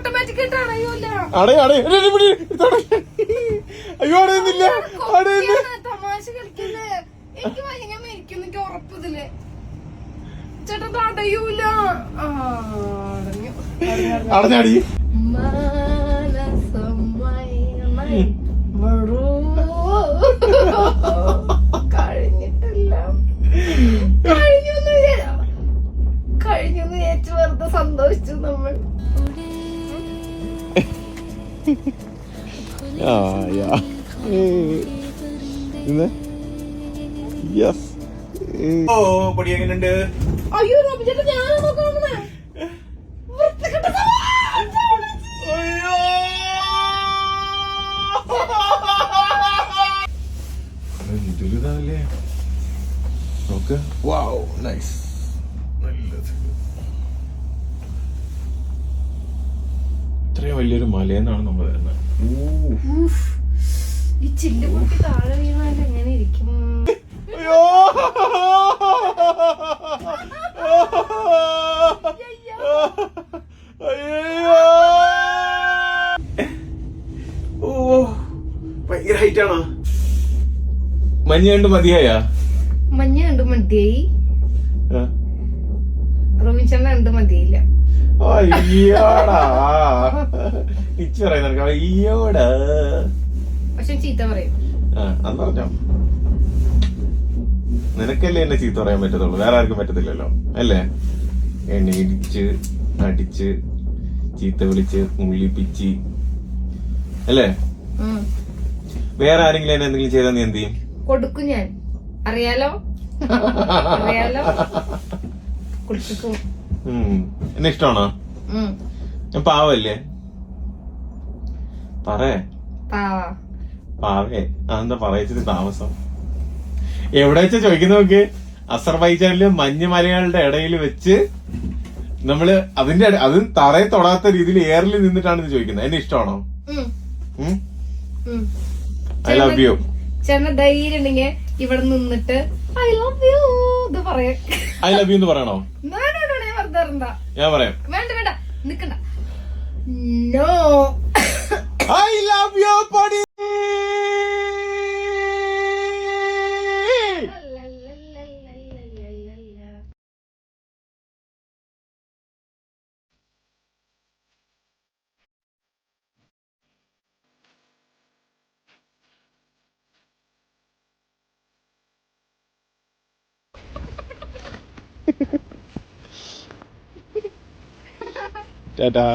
Automatic ആയിട്ട് അടയൂല. അയ്യോ അടയുന്നില്ല. തമാശ കളിക്കല്ലേ? എനിക്ക് ഭയങ്കര മരിക്കും, എനിക്ക് ഉറപ്പതില്ലേ ചേട്ടാ. അടയൂല. അടഞ്ഞാടി. കഴിഞ്ഞിട്ടില്ല. കഴിഞ്ഞു വിചാരിച്ചു വെറുതെ സന്തോഷിച്ചു നമ്മൾ. എങ്ങനെയുണ്ട്? അയ്യോ ചേട്ടാ, ഞാനാ നോക്കണേ. ഇതൊരുതാല്ലേ നോക്ക്. Wow, nice. ഇത്രയും വലിയൊരു മലയെന്നാണ് നമ്മൾ വരുന്നത്. ഈ ചില്ല് പൊട്ടി താഴെ വീണാൽ എങ്ങനെ ഇരിക്കും? അയ്യോ അയ്യോ, ഓ ഭയങ്കര ഹൈറ്റ് ആണോ? മഞ്ഞ കണ്ട് മതിയായ? മഞ്ഞ കണ്ട് മതിയായി. റോബിൻചേട്ടൻ കണ്ട് മതിയില്ല. അയ്യോടാ ഇച്ചു പറയുന്ന അയ്യോടാ. പക്ഷെ ചീത്ത പറയും. അത് പറഞ്ഞോ. നിനക്കല്ലേ എന്നെ ചീത്ത പറയാൻ പറ്റത്തുള്ളൂ, വേറെ ആർക്കും പറ്റത്തില്ലല്ലോ അല്ലേ? എന്നെ ഇടിച്ച് അടിച്ച് ചീത്ത വിളിച്ച് മുള്ളിപ്പിച്ച് അല്ലേ? വേറെ ആരെങ്കിലും എന്നെ എന്തെങ്കിലും ചെയ്താൽ നീ എന്ത് ചെയ്യും? കൊടുക്കും ഞാൻ. അറിയാലോ അറിയാലോ, കൊടുക്കും. എന്നെ ഇഷ്ടമാണോ? ഞാൻ പാവല്ലേ? പറയേ പാവേ. അതെന്താ പറയിച്ചത് താമസം? എവിടെ വെച്ചാ ചോദിക്കുന്ന നോക്ക്. അസർബൈജാനിലെ മഞ്ഞുമലകളുടെ ഇടയിൽ വെച്ച് നമ്മള് അതിന്റെ അത് തറയെ തൊടാത്ത രീതിയിൽ എയറിൽ നിന്നിട്ടാണ് ഇത് ചോദിക്കുന്നത്. എന്നെ ഇഷ്ടമാണോ? I love you. ചേട്ടന് ധൈര്യം ഉണ്ടെങ്കിൽ ഇവിടെ നിന്നിട്ട് ഐ ലവ് യു ഇത് പറയാ. ഐ ലവ് യു എന്ന് പറയണോ? ഞാൻ പറയാം. വേണ്ട വേണ്ട, നിക്കണ്ട. നോ, ഐ ലവ് യു പടി. ടാറ്റാ.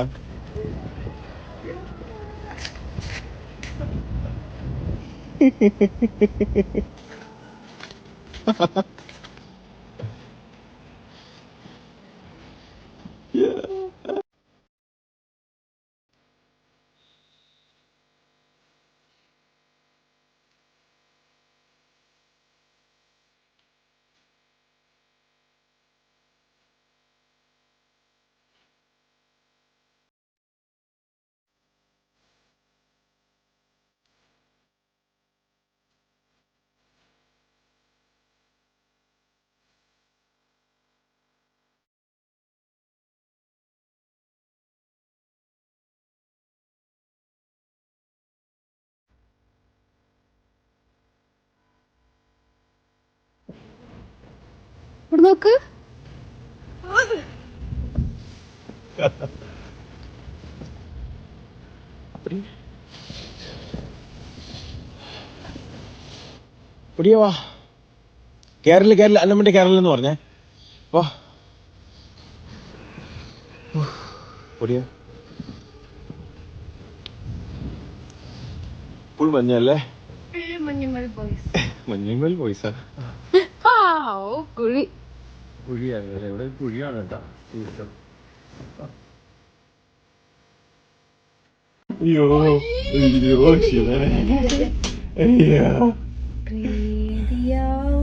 നോക്ക്. വാ. കേരള അല്ലമ്മന്റെ കേരള എന്ന് പറഞ്ഞേ. വാ പൊടിയ. ഫുൾ മഞ്ഞല്ലേ? മഞ്ഞുമൽ ബോയ്സാ. കുഴി കുഴിയാണ്. എവിടെ കുഴിയാണ് കേട്ടാ. അയ്യോ അയ്യോ ശിവനെ. അയ്യോ പേടിയാവുന്നു.